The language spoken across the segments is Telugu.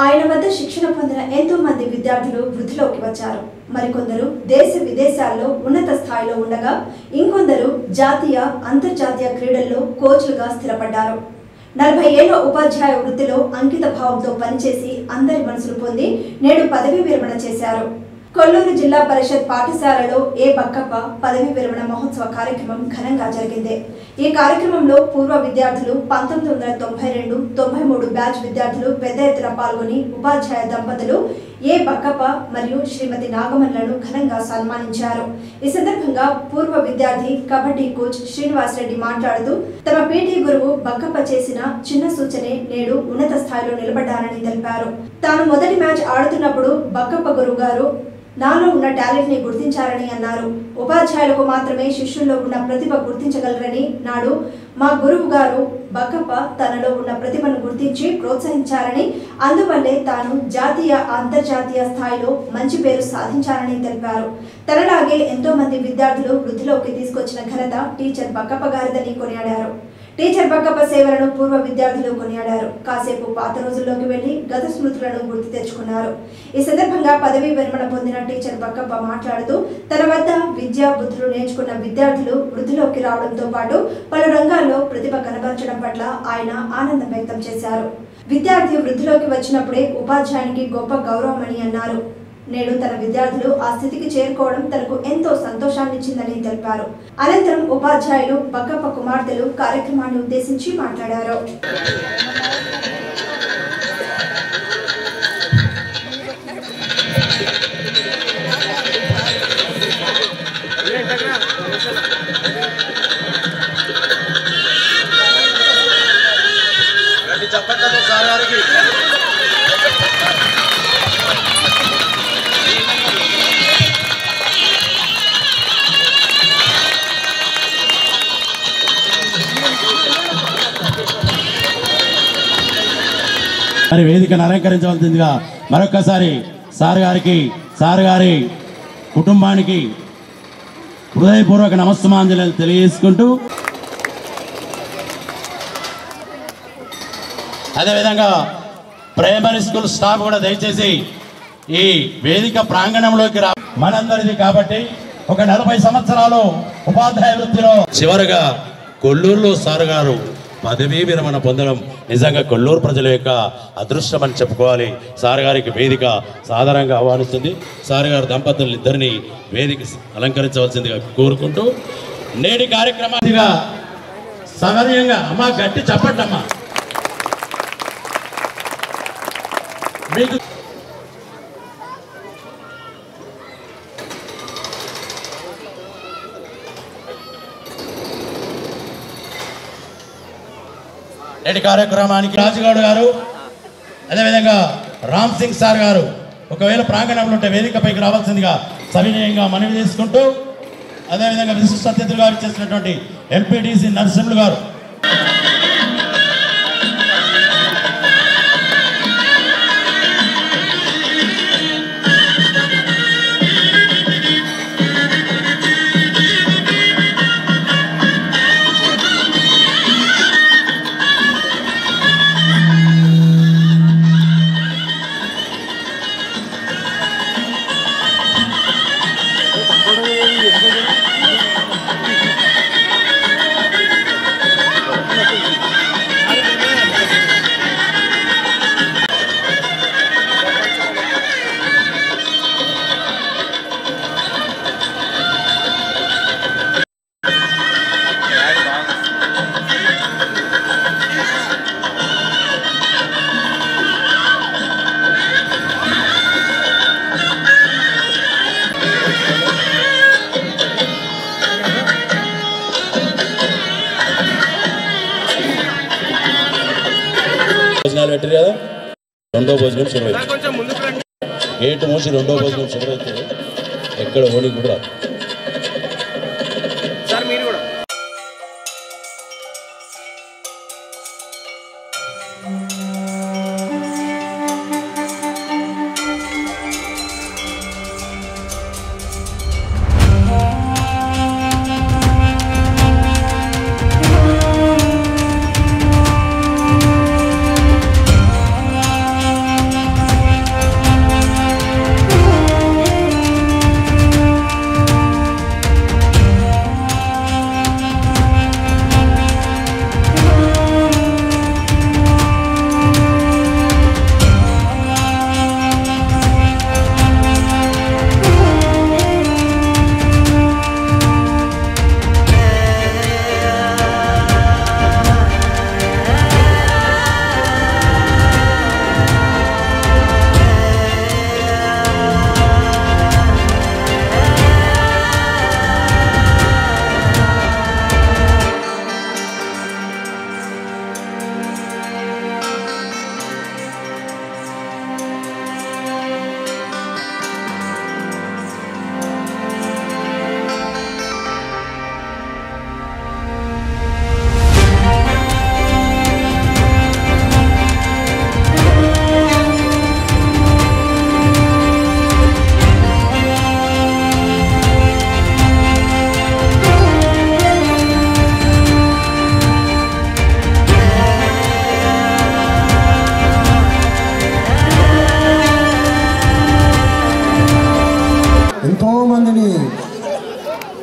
ఆయన వద్ద శిక్షణ పొందిన ఎంతో మంది విద్యార్థులు వృద్ధిలోకి వచ్చారు. మరికొందరు దేశ విదేశాల్లో ఉన్నత స్థాయిలో ఉండగా ఇంకొందరు జాతీయ అంతర్జాతీయ క్రీడల్లో కోచ్లుగా స్థిరపడ్డారు. 40 ఏళ్ల ఉపాధ్యాయ వృత్తిలో అంకిత భావంతో పనిచేసి అందరి మనసులు పొంది నేడు పదవీ విరమణ చేశారు. కొల్లూరు జిల్లా పరిషత్ పాఠశాలలో ఏ బక్కప్ప పదవీ విరమణ మహోత్సవ కార్యక్రమం ఘనంగా జరిగింది. ఈ కార్యక్రమంలో పూర్వ విద్యార్థులు 1992-93 బ్యాచ్ విద్యార్థులు పెద్ద ఎత్తున పాల్గొని ఉపాధ్యాయ దంపతులు ఏ బక్కప్ప మరియు శ్రీమతి నాగమణులను ఘనంగా సన్మానించారు. ఈ సందర్భంగా పూర్వ విద్యార్థి కబడ్డీ కోచ్ శ్రీనివాస్ రెడ్డి మాట్లాడుతూ తమ పీటీ గురువు బక్కప్ప చేసిన చిన్న సూచనే నేడు ఉన్నత స్థాయిలో నిలబడ్డారని తెలిపారు. తాను మొదటి మ్యాచ్ ఆడుతున్నప్పుడు బక్కప్ప గురువు గారు నాలో ఉన్న టాలెంట్ ని గుర్తించారని అన్నారు. ఉపాధ్యాయులకు మాత్రమే శిష్యుల్లో ఉన్న ప్రతిభ గుర్తించగలరని నాడు మా గురువు గారు బక్కప్ప తనలో ఉన్న ప్రతిభను గుర్తించి ప్రోత్సహించారని, అందువల్లే తాను జాతీయ అంతర్జాతీయ స్థాయిలో మంచి పేరు సాధించారని తెలిపారు. తనలాగే ఎంతో మంది విద్యార్థులు వృద్ధిలోకి తీసుకొచ్చిన ఘనత టీచర్ బక్కప్ప గారిదని కొనియాడారు. టీచర్ బక్కప్ప సేవలను పూర్వ విద్యార్థులు కొనియాడారు. కాసేపు పాత రోజుల్లోకి వెళ్లి గత స్మృతులను గుర్తు తెచ్చుకున్నారు. ఈ సందర్భంగా పదవీ విరమణ పొందిన టీచర్ బక్కప్ప మాట్లాడుతూ తన వద్ద విద్యా బుద్ధులు నేర్చుకున్న విద్యార్థులు వృద్ధిలోకి రావడంతో పాటు పలు రంగాల్లో ప్రతిభ కనబరచడం పట్ల ఆయన ఆనందం వ్యక్తం చేశారు. విద్యార్థి వృద్ధిలోకి వచ్చినప్పుడే ఉపాధ్యాయునికి గొప్ప గౌరవమని అన్నారు. నేడు తన విద్యార్థులు ఆ స్థితికి చేరుకోవడం తనకు ఎంతో సంతోషాన్నిచ్చిందని తెలిపారు. అనంతరం ఉపాధ్యాయులు బక్కప్ప కుమార్తెలు కార్యక్రమాన్ని ఉద్దేశించి మాట్లాడారు. మరి వేదికను అలంకరించవలసిందిగా మరొక్కసారి సార్ గారి కుటుంబానికి హృదయపూర్వక నమస్సుమాంజలి తెలియజేసుకుంటూ, అదేవిధంగా ప్రైమరీ స్కూల్ స్టాఫ్ కూడా దయచేసి ఈ వేదిక ప్రాంగణంలోకి రా. మనందరిది కాబట్టి ఒక 40 సంవత్సరాలు ఉపాధ్యాయ వృత్తిలో చివరిగా కొల్లూరులో సార్ గారు పదవీ విరమణ పొందడం నిజంగా కొల్లూరు ప్రజల యొక్క అదృష్టం అని చెప్పుకోవాలి. సార్ గారికి వేదిక సాధారణంగా ఆహ్వానిస్తుంది. సార్ గారు దంపతులు ఇద్దరిని వేదిక అలంకరించవలసిందిగా కోరుకుంటూ నేటి కార్యక్రమానిగా సగర్యంగా అమ్మా గట్టి చెప్పండమ్మా. మీకు నేటి కార్యక్రమానికి రాజుగౌడ్ గారు, అదేవిధంగా రామ్ సింగ్ సార్ గారు ఒకవేళ ప్రాంగణంలో ఉంటే వేదికపైకి రావాల్సిందిగా సవినయంగా మనవి చేసుకుంటూ, అదేవిధంగా విశిష్ట అతిథులుగా ఇచ్చేసినటువంటి ఎంపీటీసీ నరసింహులు గారు, పెట్టారు కదా. రెండో భోజనం శుభ్రమైంది. గేటు మూసి రెండో భోజనం శుభ్రైతే ఎక్కడ ఓడి కూడా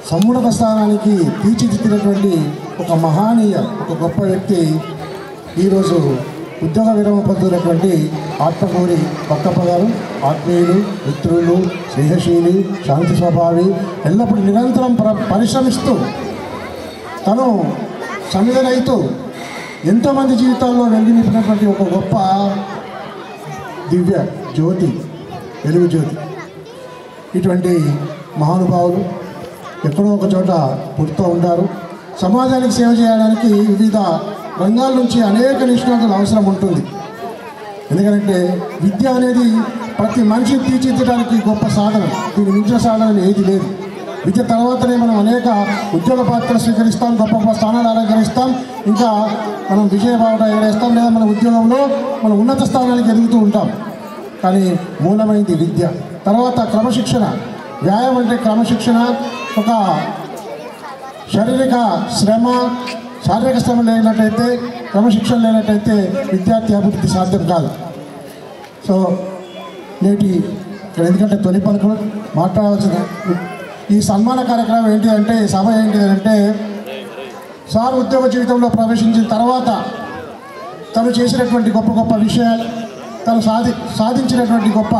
సమున్నత స్థానానికి తీర్చిదిద్దినటువంటి ఒక మహానీయ ఒక గొప్ప వ్యక్తి ఈరోజు ఉద్యోగ విరమణ పొందినటువంటి ఆత్మకూరి బక్కప్ప గారు. ఆత్మీయులు, మిత్రులు, స్నేహశీలి, శాంతి స్వభావి, ఎల్లప్పుడూ నిరంతరం పరిశ్రమిస్తూ తను సమిధనైతూ ఎంతోమంది జీవితాల్లో వెలుగు నింపినటువంటి ఒక గొప్ప దివ్య జ్యోతి, వెలుగు జ్యోతి. ఇటువంటి మహానుభావులు ఎక్కడో ఒక చోట పుడుతూ ఉంటారు. సమాజానికి సేవ చేయడానికి వివిధ రంగాల నుంచి అనేక నిష్ణాతులు అవసరం ఉంటుంది. ఎందుకంటే విద్య అనేది ప్రతి మనిషిని తీర్చిదిద్దడానికి గొప్ప సాధనం. దీని మించిన సాధనం ఏది లేదు. విద్య తర్వాతనే మనం అనేక ఉద్యోగ పాత్రలు స్వీకరిస్తాం, గొప్ప గొప్ప స్థానాలు అలంకరిస్తాం, ఇంకా మనం విజయబావుట ఎగరేస్తాం, లేదా మన ఉద్యోగంలో మనం ఉన్నత స్థానానికి ఎదుగుతూ ఉంటాం. కానీ మూలమైంది విద్య. తర్వాత క్రమశిక్షణ. వ్యాయామం అంటే క్రమశిక్షణ. ఒక శారీరక శ్రమ లేనట్టయితే, క్రమశిక్షణ లేనట్టయితే విద్యార్థి అభివృద్ధి సాధ్యం కాదు. సో నేటి ఇక్కడ ఎందుకంటే తొలి పలుకులు మాట్లాడాల్సిన ఈ సన్మాన కార్యక్రమం ఏంటి అంటే, ఈ సభ ఏంటి అంటే, సార్ ఉద్యోగ జీవితంలో ప్రవేశించిన తర్వాత తను చేసినటువంటి గొప్ప గొప్ప విషయాలు, తను సాధించినటువంటి గొప్ప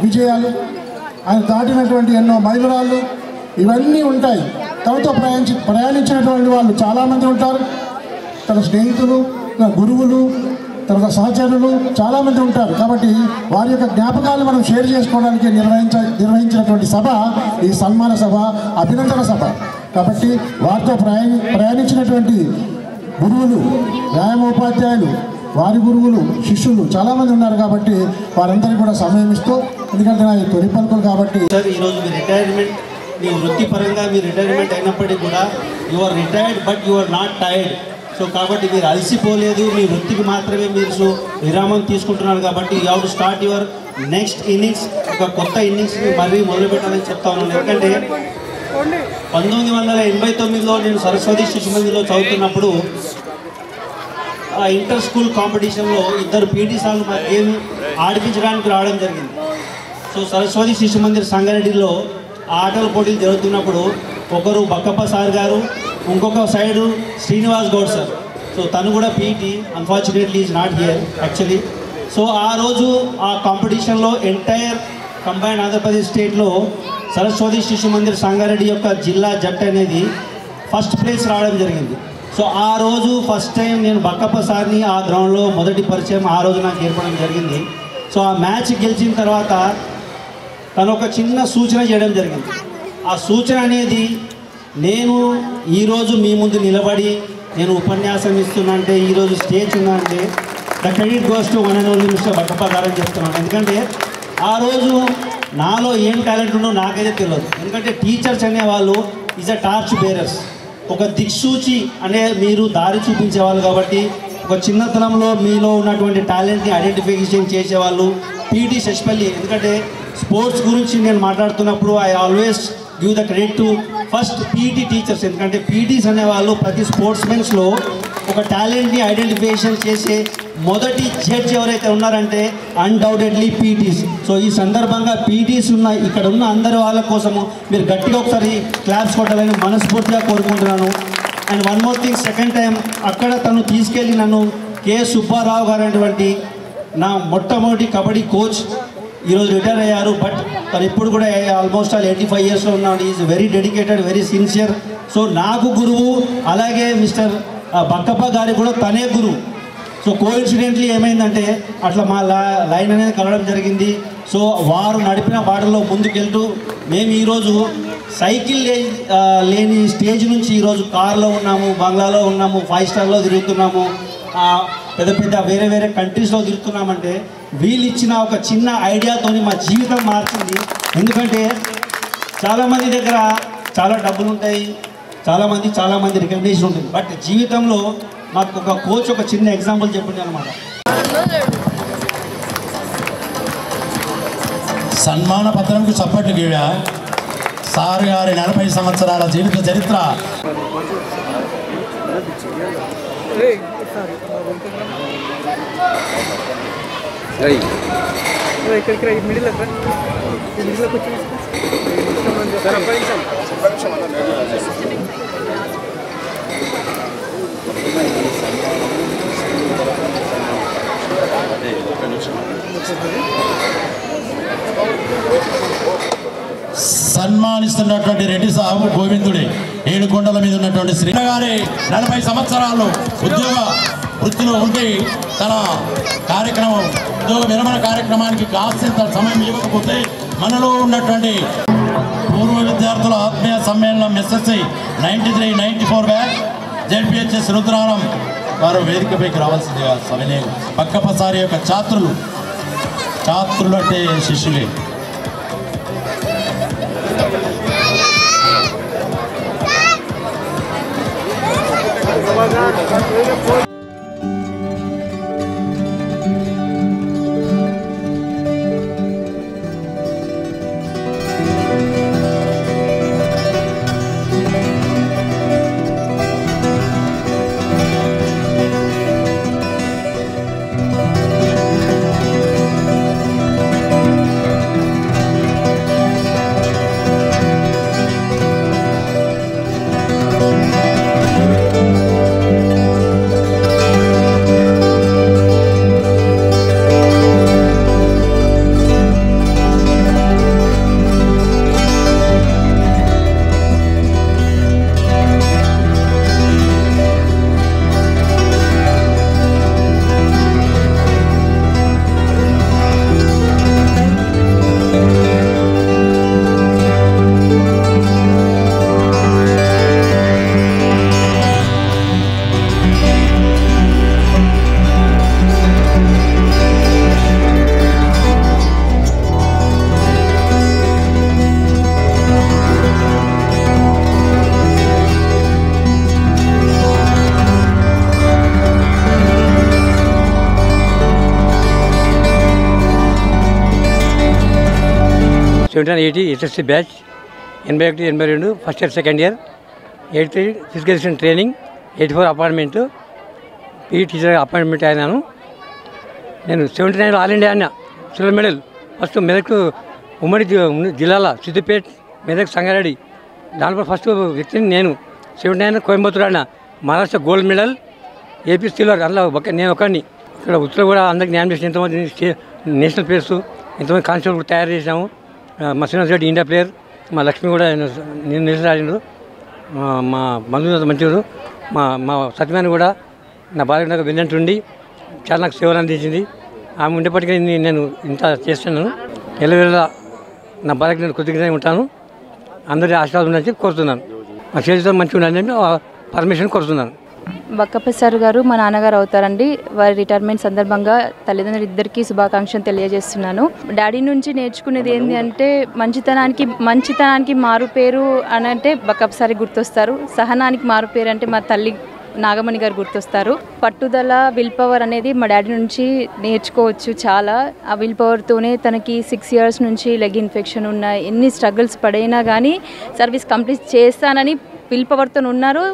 విజయాలు, ఆయన దాటినటువంటి ఎన్నో మైలురాళ్ళు ఇవన్నీ ఉంటాయి. తనతో ప్రయాణించినటువంటి వాళ్ళు చాలామంది ఉంటారు. తన స్నేహితులు, తన గురువులు, తర్వాత సహచరులు చాలామంది ఉంటారు. కాబట్టి వారి యొక్క జ్ఞాపకాలు మనం షేర్ చేసుకోవడానికి నిర్వహించినటువంటి సభ ఈ సన్మాన సభ, అభినందన సభ. కాబట్టి వారితో ప్రయాణించినటువంటి గురువులు, వ్యాయామోపాధ్యాయులు, వారి గురువులు, శిష్యులు చాలామంది ఉన్నారు. కాబట్టి వారందరికీ కూడా సమయం ఇస్తూ, ఎందుకంటే నా తొలి పలుకులు కాబట్టి. సార్ ఈరోజు మీ రిటైర్మెంట్, మీ వృత్తిపరంగా మీ రిటైర్మెంట్ అయినప్పటికీ కూడా you are retired but you are not tired. So కాబట్టి మీరు అలసిపోలేదు, మీ వృత్తికి మాత్రమే మీరు విరామం తీసుకుంటున్నారు. కాబట్టి you have to start your next innings, ఒక కొత్త ఇన్నింగ్స్ని మరీ మొదలుపెట్టాలని చెప్తా ఉన్నాను. ఎందుకంటే 1989లో నేను సరస్వతి శిశు మందిర్లో చదువుతున్నప్పుడు ఇంటర్ స్కూల్ కాంపిటీషన్లో ఇద్దరు పీటీ సార్లు మా గేమ్ ఆడిపించడానికి రావడం జరిగింది. సో సరస్వతి శిశు మందిర్ సంగారెడ్డిలో ఆటల పోటీలు జరుగుతున్నప్పుడు ఒకరు బక్కప్ప సార్ గారు, ఇంకొక side Srinivas Goud sir. So తను కూడా PT, unfortunately is not here actually. So ఆ రోజు ఆ కాంపిటీషన్లో ఎంటైర్ కంబైన్డ్ ఆంధ్రప్రదేశ్ స్టేట్లో సరస్వతి శిశు మందిర్ సంగారెడ్డి యొక్క జిల్లా జట్టు అనేది ఫస్ట్ ప్లేస్ రావడం జరిగింది. సో ఆ రోజు ఫస్ట్ టైం నేను బక్కప్ప సార్ని ఆ గ్రౌండ్లో మొదటి పరిచయం ఆ రోజు నాకు ఏర్పడడం జరిగింది. సో ఆ మ్యాచ్ గెలిచిన తర్వాత తను ఒక చిన్న సూచన చేయడం జరిగింది. ఆ సూచన అనేది, నేను ఈరోజు మీ ముందు నిలబడి నేను ఉపన్యాసం ఇస్తున్నా అంటే, ఈరోజు స్టేజ్ ఉన్నా అంటే the credit goes to one and only mister Bakkappa గారు అని చెప్తున్నాను. ఎందుకంటే ఆ రోజు నాలో ఏం టాలెంట్ ఉందో నాకైతే తెలియదు. ఎందుకంటే టీచర్స్ అనేవాళ్ళు ఈజ్ అ టార్చ్ బేరర్స్, ఒక దిక్సూచి అనే మీరు దారి చూపించేవాళ్ళు. కాబట్టి ఒక చిన్నతనంలో మీలో ఉన్నటువంటి టాలెంట్ని ఐడెంటిఫికేషన్ చేసేవాళ్ళు పీటీ శశిపల్లి. ఎందుకంటే స్పోర్ట్స్ గురించి నేను మాట్లాడుతున్నప్పుడు I always give the credit to first PT teachers. ఎందుకంటే పీటీస్ అనేవాళ్ళు ప్రతి స్పోర్ట్స్మెన్స్లో ఒక టాలెంట్ని ఐడెంటిఫికేషన్ చేసే మొదటి జడ్జ్ ఎవరైతే ఉన్నారంటే అన్డౌటెడ్లీ పీటీస్. సో ఈ సందర్భంగా పీటీస్ ఉన్న ఇక్కడ ఉన్న అందరి వాళ్ళ కోసము మీరు గట్టిగా ఒకసారి క్లాప్స్ కొట్టాలని మనస్ఫూర్తిగా కోరుకుంటున్నాను. And one more thing, second time అక్కడ తను తీసుకెళ్ళి నన్ను కె సుబ్బారావు గారు అనేటువంటి నా మొట్టమొదటి కబడ్డీ కోచ్, ఈరోజు రిటైర్ అయ్యారు. బట్ తను ఇప్పుడు కూడా ఆల్మోస్ట్ ఆల్ 85 ఇయర్స్లో ఉన్నాడు. Is very dedicated, very sincere. So నాకు గురువు, అలాగే మిస్టర్ బక్కప్ప గారికి కూడా తనే గురువు. సో కోఇన్సిడెంట్లీ ఏమైందంటే అట్లా మా లైన్ అనేది కలవడం జరిగింది. సో వారు నడిపిన వాటిలో ముందుకెళ్తూ మేము ఈరోజు సైకిల్ లేని స్టేజ్ నుంచి ఈరోజు కార్లో ఉన్నాము, బంగ్లాలో ఉన్నాము, 5 స్టార్లో తిరుగుతున్నాము, పెద్ద పెద్ద వేరే వేరే కంట్రీస్లో తిరుగుతున్నామంటే వీళ్ళు ఇచ్చిన ఒక చిన్న ఐడియాతో మా జీవితం మార్చింది. ఎందుకంటే చాలామంది దగ్గర చాలా డబ్బులు ఉంటాయి, చాలామంది రికగ్నిషన్ ఉంటుంది. బట్ జీవితంలో మాకు ఒక కోచ్ ఒక చిన్న ఎగ్జాంపుల్ చెప్పింది అనమాట. సన్మాన పత్రంకు చప్పట్లు గీడా సార్ గారి 40 సంవత్సరాల జీవిత చరిత్ర. ఇక్కడికి మిడిల్ సన్మానిస్తున్నటువంటి రెడ్డి సాహు గోవిందుడి ఏడుకొండల మీద ఉన్నటువంటి శ్రీ గారి 40 సంవత్సరాలు ఉద్యోగ వృత్తిలో ఉండి తన కార్యక్రమం ఉద్యోగ విరమణ కార్యక్రమానికి కాస్తంత సమయం ఇవ్వకపోతే మనలో ఉన్నటువంటి పూర్వ విద్యార్థుల ఆత్మీయ సమ్మేళనం ఎస్ఎస్సి 93-94 బ్యాచ్ జెడ్పిహెచ్ఎస్ రుద్రారం వారు వేదికపైకి రావాల్సిందిగా సవినయం. బక్కపసారి యొక్క ఛాత్రులు అంటే శిష్యులే. SSC batch 81-82 first year second year 83 physical education training 84 appointment P teacher appointment అయినాను. నేను 79 ఆల్ ఇండియా అన్న సిల్వర్ మెడల్ ఫస్ట్ మెదక్ ఉమ్మడి జిల్లాల సిద్దిపేట మెదక్ సంగారెడ్డి దాంట్లో ఫస్ట్ వ్యక్తిని నేను. 79 కోయంబత్తూరు అన్న Maharashtra gold medal AP silver అందులో నేను ఒకరిని. ఇక్కడ ఉత్తర కూడా అందరికి న్యాయం చేసి ఎంతోమంది నేషనల్ ప్లేయర్స్ ఎంతోమంది కానిస్టేబుల్ తయారు చేసాము. మా శ్రీనివాస్ రెడ్డి ఇండియా ప్లేయర్, మా లక్ష్మి కూడా నేను నిలిచి ఆడిండ్రు. మా బంధువులు మంచివారు. మా సత్యనారాయణ కూడా నా భార్య నాకు వెన్నంటుండి చాలా నాకు సేవలు అందించింది. ఆమె ఉండేప్పటికీ నేను ఇంత చేస్తున్నాను. ఎల్లవేళ నా భార్యకి నేను కృతజ్ఞతగా ఉంటాను. అందరి ఆశీర్వాదం ఉందని కోరుతున్నాను. మా చేతితో మంచిగా ఉండాలని పర్మిషన్ కోరుతున్నాను. బక్కప్ప సార్ గారు మా నాన్నగారు అవుతారండి. వారి రిటైర్మెంట్ సందర్భంగా తల్లిదండ్రులు ఇద్దరికీ శుభాకాంక్షలు తెలియజేస్తున్నాను. డాడీ నుంచి నేర్చుకునేది ఏంటి అంటే మంచితనానికి మారు పేరు అని అంటే బక్కప్ప సార్ గుర్తొస్తారు. సహనానికి మారు పేరు అంటే మా తల్లి నాగమణి గారు గుర్తొస్తారు. పట్టుదల, విల్ పవర్ అనేది మా డాడీ నుంచి నేర్చుకోవచ్చు చాలా. ఆ విల్ పవర్తోనే తనకి 6 years నుంచి లెగ్ ఇన్ఫెక్షన్ ఉన్న ఎన్ని స్ట్రగుల్స్ పడైనా కానీ సర్వీస్ కంప్లీట్ చేస్తానని విల్ పవర్తో ఉన్నారు.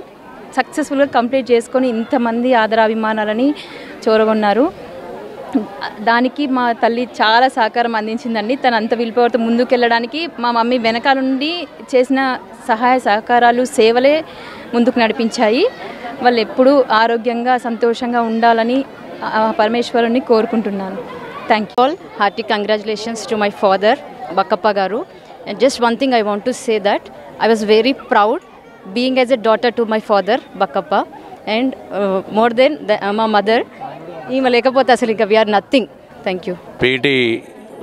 సక్సెస్ఫుల్గా కంప్లీట్ చేసుకొని ఇంతమంది ఆదరాభిమానాలని చూరగొన్నారు. దానికి మా తల్లి చాలా సహకారం అందించిందండి. తను అంత విలుపవతో ముందుకెళ్ళడానికి మా మమ్మీ వెనకాల నుండి చేసిన సహాయ సహకారాలు, సేవలే ముందుకు నడిపించాయి. వాళ్ళు ఎప్పుడూ ఆరోగ్యంగా సంతోషంగా ఉండాలని పరమేశ్వరుని కోరుకుంటున్నాను. Thank you all. Hearty congratulations to my father Bakkappa గారు. And just one thing I want to say that I was very proud being as a daughter to my father Bakkappa and more than my mother. ఈమె లేకపోతే అసలు ఇంకా we are nothing. Thank you. PT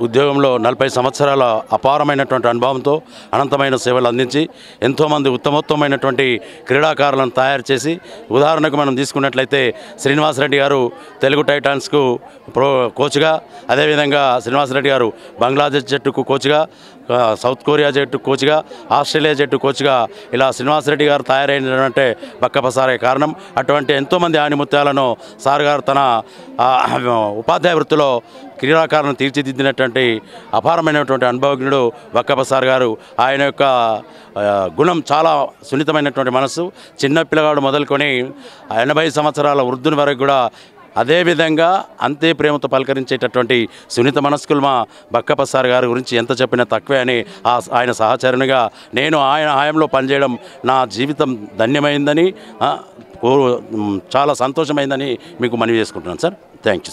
ఉద్యోగంలో 40 సంవత్సరాల అపారమైనటువంటి అనుభవంతో అనంతమైన సేవలు అందించి ఎంతోమంది ఉత్తమోత్తమైనటువంటి క్రీడాకారులను తయారు చేసి, ఉదాహరణకు మనం తీసుకున్నట్లయితే శ్రీనివాసరెడ్డి గారు తెలుగు టైటాన్స్కు కోచ్గా, అదేవిధంగా శ్రీనివాసరెడ్డి గారు బంగ్లాదేశ్ జట్టుకు కోచ్గా, సౌత్ కొరియా జట్టు కోచ్గా, ఆస్ట్రేలియా జట్టు కోచ్గా ఇలా శ్రీనివాసరెడ్డి గారు తయారైనటువంటి బక్కప్ప సారే కారణం. అటువంటి ఎంతోమంది ఆణిముత్యాలను సార్ గారు తన ఉపాధ్యాయ వృత్తిలో క్రీడాకారులను తీర్చిదిద్దినటువంటి అపారమైనటువంటి అనుభవజ్ఞుడు బక్కప్ప సార్ గారు. ఆయన యొక్క గుణం చాలా సున్నితమైనటువంటి మనస్సు. చిన్న పిల్లగాడు మొదలుకొని 80 సంవత్సరాల వృద్ధుని వరకు కూడా అదేవిధంగా అంతే ప్రేమతో పలకరించేటటువంటి సున్నిత మనస్కులు మా బక్కప్ప సార్ గారి గురించి ఎంత చెప్పినా తక్కువే అని ఆయన సహచరునిగా నేను ఆయన హయాంలో పనిచేయడం నా జీవితం ధన్యమైందని చాలా సంతోషమైందని మీకు మనవి చేసుకుంటున్నాను సార్. Thank you.